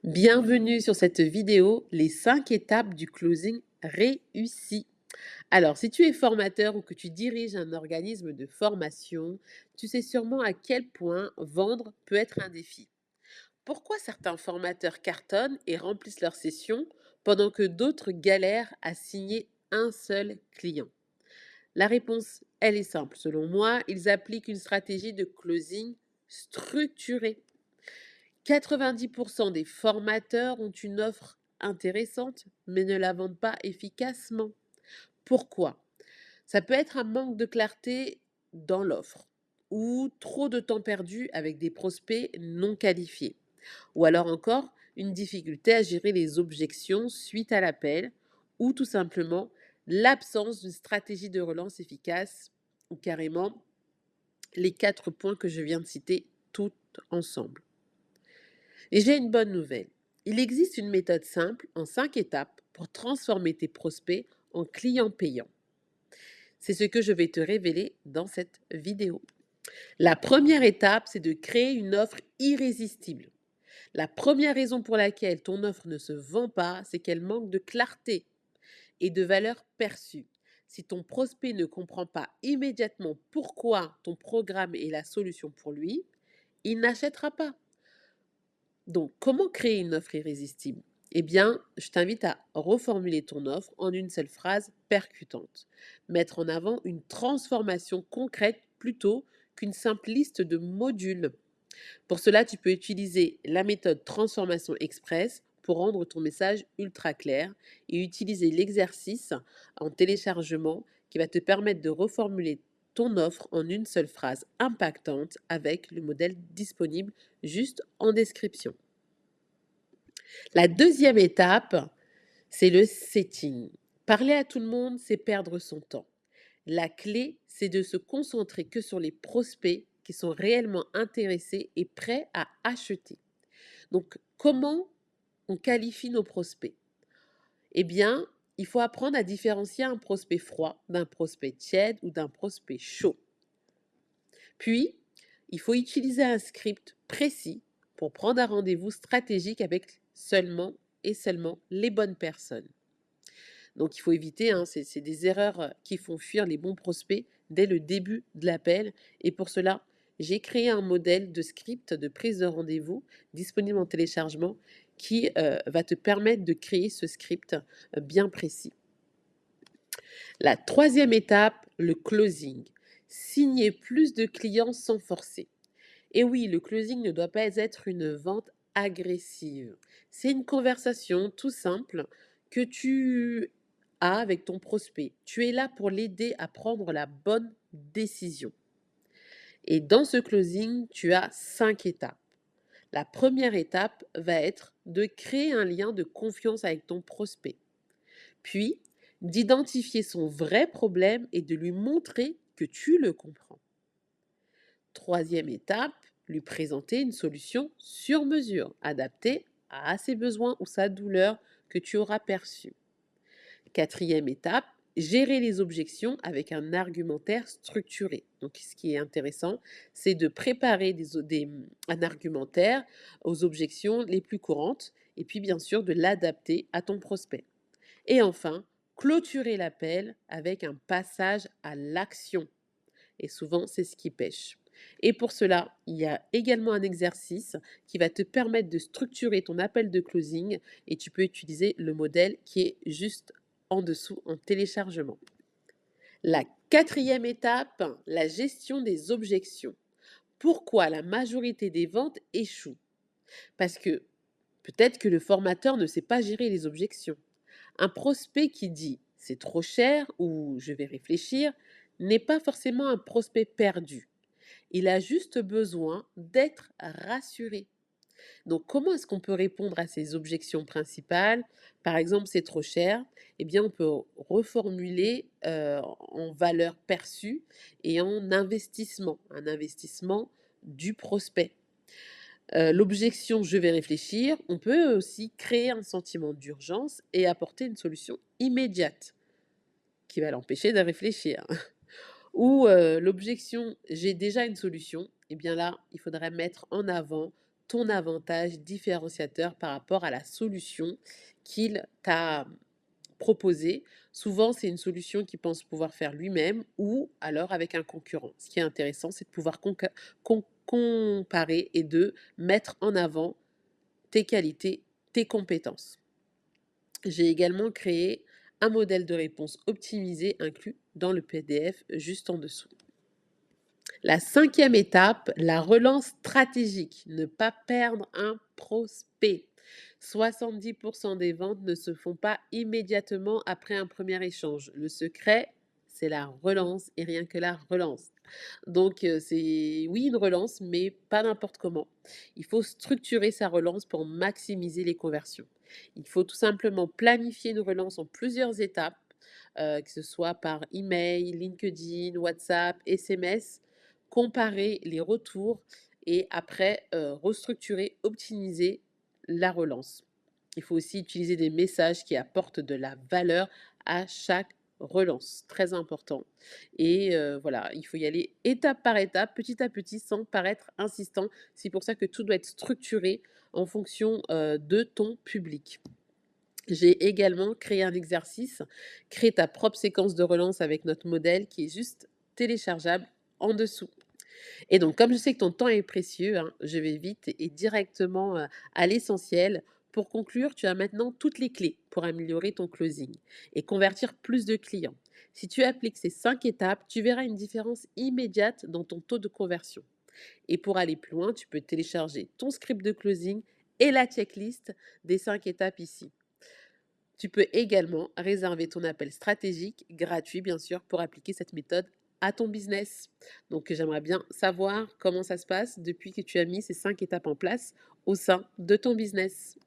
Bienvenue sur cette vidéo, les 5 étapes du closing réussi. Alors, si tu es formateur ou que tu diriges un organisme de formation, tu sais sûrement à quel point vendre peut être un défi. Pourquoi certains formateurs cartonnent et remplissent leurs sessions pendant que d'autres galèrent à signer un seul client? La réponse, elle est simple. Selon moi, ils appliquent une stratégie de closing structurée. 90% des formateurs ont une offre intéressante, mais ne la vendent pas efficacement. Pourquoi? Ça peut être un manque de clarté dans l'offre ou trop de temps perdu avec des prospects non qualifiés. Ou alors encore, une difficulté à gérer les objections suite à l'appel ou tout simplement l'absence d'une stratégie de relance efficace ou carrément les 4 points que je viens de citer tout ensemble. Et j'ai une bonne nouvelle. Il existe une méthode simple en 5 étapes pour transformer tes prospects en clients payants. C'est ce que je vais te révéler dans cette vidéo. La première étape, c'est de créer une offre irrésistible. La première raison pour laquelle ton offre ne se vend pas, c'est qu'elle manque de clarté et de valeur perçue. Si ton prospect ne comprend pas immédiatement pourquoi ton programme est la solution pour lui, il n'achètera pas. Donc, comment créer une offre irrésistible? Eh bien, je t'invite à reformuler ton offre en une seule phrase percutante. Mettre en avant une transformation concrète plutôt qu'une simple liste de modules. Pour cela, tu peux utiliser la méthode transformation express pour rendre ton message ultra clair et utiliser l'exercice en téléchargement qui va te permettre de reformuler ton offre en une seule phrase impactante avec le modèle disponible juste en description. La deuxième étape, c'est le setting. Parler à tout le monde, c'est perdre son temps. La clé, c'est de se concentrer que sur les prospects qui sont réellement intéressés et prêts à acheter. Donc, comment on qualifie nos prospects? Eh bien, il faut apprendre à différencier un prospect froid d'un prospect tiède ou d'un prospect chaud. Puis, il faut utiliser un script précis pour prendre un rendez-vous stratégique avec seulement les bonnes personnes. Donc, il faut éviter, c'est des erreurs qui font fuir les bons prospects dès le début de l'appel. Et pour cela, j'ai créé un modèle de script de prise de rendez-vous disponible en téléchargement qui va te permettre de créer ce script bien précis. La troisième étape, le closing. Signer plus de clients sans forcer. Et oui, le closing ne doit pas être une vente agressive. C'est une conversation tout simple que tu as avec ton prospect. Tu es là pour l'aider à prendre la bonne décision. Et dans ce closing, tu as 5 étapes. La première étape va être de créer un lien de confiance avec ton prospect. Puis, d'identifier son vrai problème et de lui montrer que tu le comprends. Troisième étape, lui présenter une solution sur mesure, adaptée à ses besoins ou sa douleur que tu auras perçue. Quatrième étape, gérer les objections avec un argumentaire structuré. Donc, ce qui est intéressant, c'est de préparer un argumentaire aux objections les plus courantes et puis bien sûr de l'adapter à ton prospect. Et enfin, clôturer l'appel avec un passage à l'action. Et souvent, c'est ce qui pêche. Et pour cela, il y a également un exercice qui va te permettre de structurer ton appel de closing et tu peux utiliser le modèle qui est juste en dessous en téléchargement. La quatrième étape, la gestion des objections. Pourquoi la majorité des ventes échouent? Parce que peut-être que le formateur ne sait pas gérer les objections. Un prospect qui dit c'est trop cher ou je vais réfléchir n'est pas forcément un prospect perdu. Il a juste besoin d'être rassuré. Donc, comment est-ce qu'on peut répondre à ces objections principales? Par exemple, c'est trop cher. Eh bien, on peut reformuler en valeur perçue et en investissement, un investissement du prospect. L'objection je vais réfléchir, on peut aussi créer un sentiment d'urgence et apporter une solution immédiate qui va l'empêcher de réfléchir. Ou l'objection j'ai déjà une solution, et bien là, il faudrait mettre en avant ton avantage différenciateur par rapport à la solution qu'il t'a proposée. Souvent, c'est une solution qu'il pense pouvoir faire lui-même ou alors avec un concurrent. Ce qui est intéressant, c'est de pouvoir comparer et de mettre en avant tes qualités, tes compétences. J'ai également créé un modèle de réponse optimisé inclus dans le PDF juste en dessous. La cinquième étape, la relance stratégique. Ne pas perdre un prospect. 70% des ventes ne se font pas immédiatement après un premier échange. Le secret, c'est la relance et rien que la relance. Donc, c'est oui, une relance, mais pas n'importe comment. Il faut structurer sa relance pour maximiser les conversions. Il faut tout simplement planifier une relance en plusieurs étapes, que ce soit par email, LinkedIn, WhatsApp, SMS, comparer les retours et après restructurer, optimiser la relance. Il faut aussi utiliser des messages qui apportent de la valeur à chaque relance, très important. Et voilà, il faut y aller étape par étape, petit à petit, sans paraître insistant. C'est pour ça que tout doit être structuré en fonction de ton public. J'ai également créé un exercice, crée ta propre séquence de relance avec notre modèle qui est juste téléchargeable en dessous. Et donc, comme je sais que ton temps est précieux, hein, je vais vite et directement à l'essentiel. Pour conclure, tu as maintenant toutes les clés pour améliorer ton closing et convertir plus de clients. Si tu appliques ces 5 étapes, tu verras une différence immédiate dans ton taux de conversion. Et pour aller plus loin, tu peux télécharger ton script de closing et la checklist des 5 étapes ici. Tu peux également réserver ton appel stratégique, gratuit bien sûr, pour appliquer cette méthode à ton business. Donc j'aimerais bien savoir comment ça se passe depuis que tu as mis ces 5 étapes en place au sein de ton business.